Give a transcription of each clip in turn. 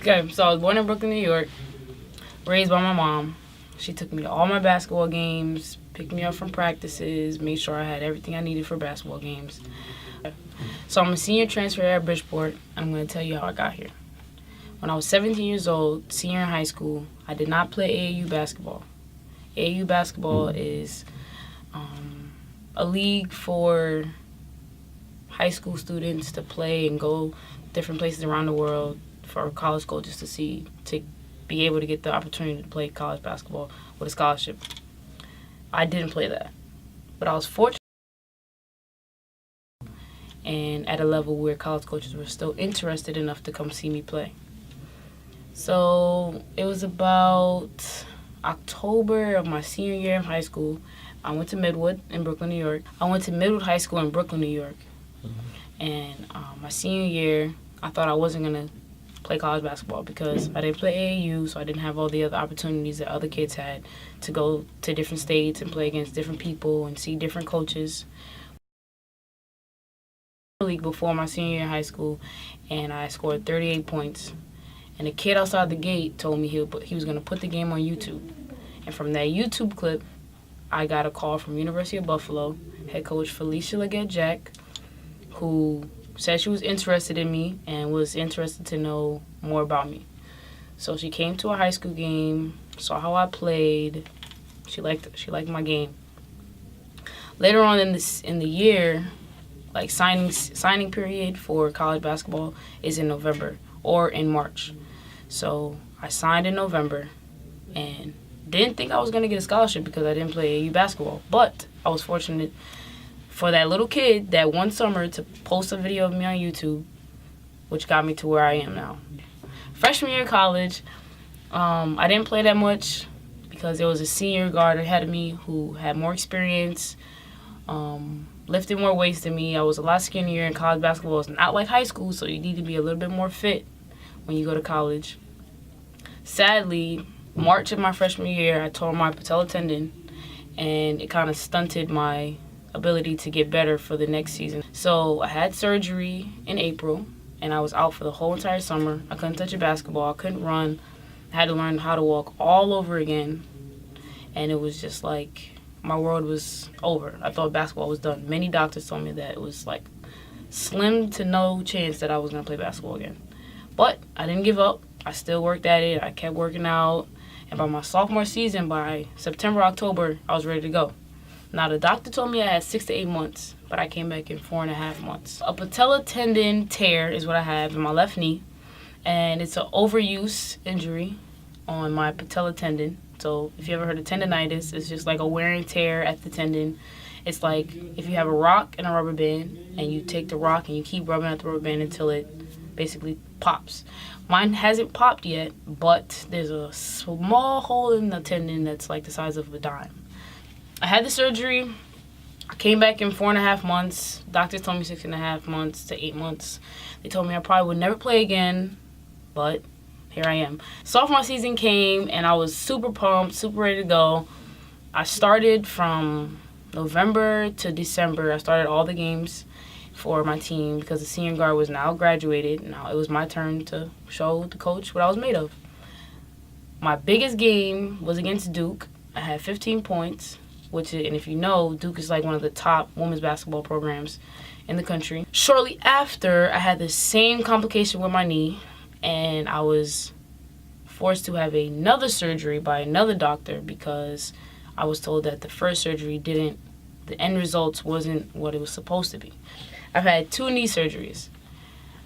Okay, so I was born in Brooklyn, New York, raised by my mom. She took me to all my basketball games, picked me up from practices, made sure I had everything I needed for basketball games. So I'm a senior transfer at Bridgeport. I'm going to tell you how I got here. When I was 17 years old, senior in high school, I did not play AAU basketball. AAU basketball is a league for high school students to play and go different places around the world for college coaches to be able to get the opportunity to play college basketball with a scholarship. I didn't play that, but I was fortunate and at a level where college coaches were still interested enough to come see me play. So it was about October of my senior year in high school. I went to Midwood in Brooklyn, New York. I went to Midwood High School in Brooklyn, New York. And my senior year, I thought I wasn't going to play college basketball because I didn't play AAU, so I didn't have all the other opportunities that other kids had to go to different states and play against different people and see different coaches. League before my senior year in high school, and I scored 38 points. And the kid outside the gate told me he was going to put the game on YouTube. And from that YouTube clip, I got a call from University of Buffalo, head coach Felicia Leggett-Jack, who said she was interested in me and was interested to know more about me. So she came to a high school game, saw how I played. She liked my game. Later on in the year, like signing period for college basketball is in November or in March. So I signed in November and didn't think I was going to get a scholarship because I didn't play AAU basketball. But I was fortunate for that little kid that one summer to post a video of me on YouTube, which got me to where I am now. Freshman year of college, I didn't play that much because there was a senior guard ahead of me who had more experience, lifted more weights than me. I was a lot skinnier, and college basketball is not like high school, so you need to be a little bit more fit when you go to college. Sadly, March of my freshman year, I tore my patella tendon, and it kind of stunted my ability to get better for the next season. So I had surgery in April, and I was out for the whole entire summer. I couldn't touch a basketball. I couldn't run. I had to learn how to walk all over again, and it was just like my world was over. I thought basketball was done. Many doctors told me that it was like slim to no chance that I was going to play basketball again. But I didn't give up. I still worked at it. I kept working out. And by my sophomore season, by September, October, I was ready to go. Now, the doctor told me I had 6 to 8 months, but I came back in 4.5 months. A patella tendon tear is what I have in my left knee, and it's an overuse injury on my patella tendon. So if you ever heard of tendonitis, it's just like a wear and tear at the tendon. It's like if you have a rock and a rubber band, and you take the rock and you keep rubbing at the rubber band until it basically pops. Mine hasn't popped yet, but there's a small hole in the tendon that's like the size of a dime. I had the surgery. I came back in 4.5 months. Doctors told me 6.5 months to 8 months. They told me I probably would never play again, but here I am. Sophomore season came, and I was super pumped, super ready to go. I started from November to December. I started all the games for my team because the senior guard was now graduated. Now it was my turn to show the coach what I was made of. My biggest game was against Duke. I had 15 points, and if you know, Duke is like one of the top women's basketball programs in the country. Shortly after, I had the same complication with my knee, and I was forced to have another surgery by another doctor because I was told that the first surgery the end results wasn't what it was supposed to be. I've had 2 knee surgeries.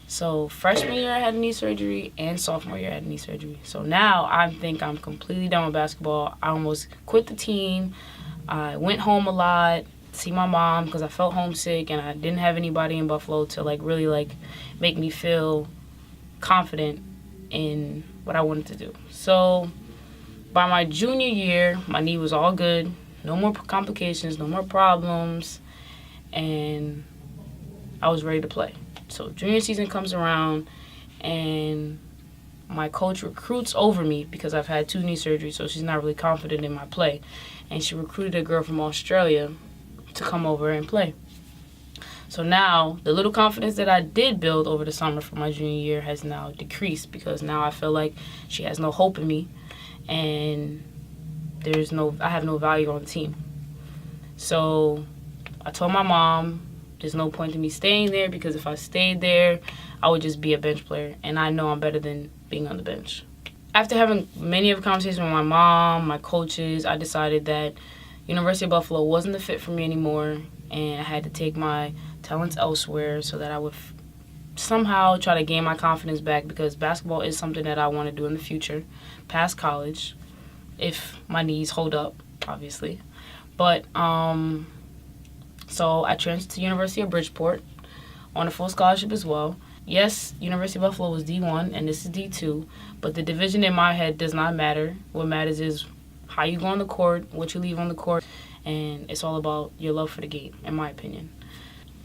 So freshman year I had knee surgery, and sophomore year I had knee surgery. So now I think I'm completely done with basketball. I almost quit the team. I went home a lot, see my mom because I felt homesick, and I didn't have anybody in Buffalo to really make me feel confident in what I wanted to do. So by my junior year, my knee was all good. No more complications, no more problems, and I was ready to play. So junior season comes around, and my coach recruits over me because I've had 2 knee surgeries, so she's not really confident in my play. And she recruited a girl from Australia to come over and play. So now, the little confidence that I did build over the summer for my junior year has now decreased because now I feel like she has no hope in me and I have no value on the team. So I told my mom there's no point in me staying there because if I stayed there, I would just be a bench player, and I know I'm better than being on the bench. After having many of conversations with my mom, my coaches, I decided that University of Buffalo wasn't the fit for me anymore, and I had to take my talents elsewhere so that I would somehow try to gain my confidence back because basketball is something that I want to do in the future, past college, if my knees hold up, obviously. But, so I transferred to University of Bridgeport on a full scholarship as well. Yes, University of Buffalo was D1 and this is D2, but the division in my head does not matter. What matters is how you go on the court, what you leave on the court, and it's all about your love for the game, in my opinion.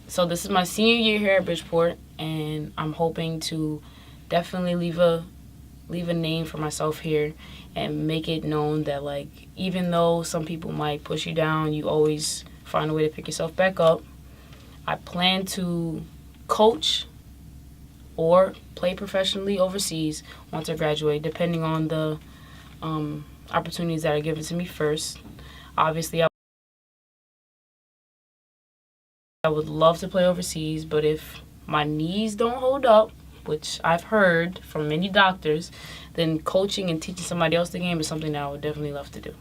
So this is my senior year here at Bridgeport, and I'm hoping to definitely leave a name for myself here and make it known that, like, even though some people might push you down, you always find a way to pick yourself back up. I plan to coach or play professionally overseas once I graduate, depending on the opportunities that are given to me first. Obviously, I would love to play overseas, but if my knees don't hold up, which I've heard from many doctors, then coaching and teaching somebody else the game is something that I would definitely love to do.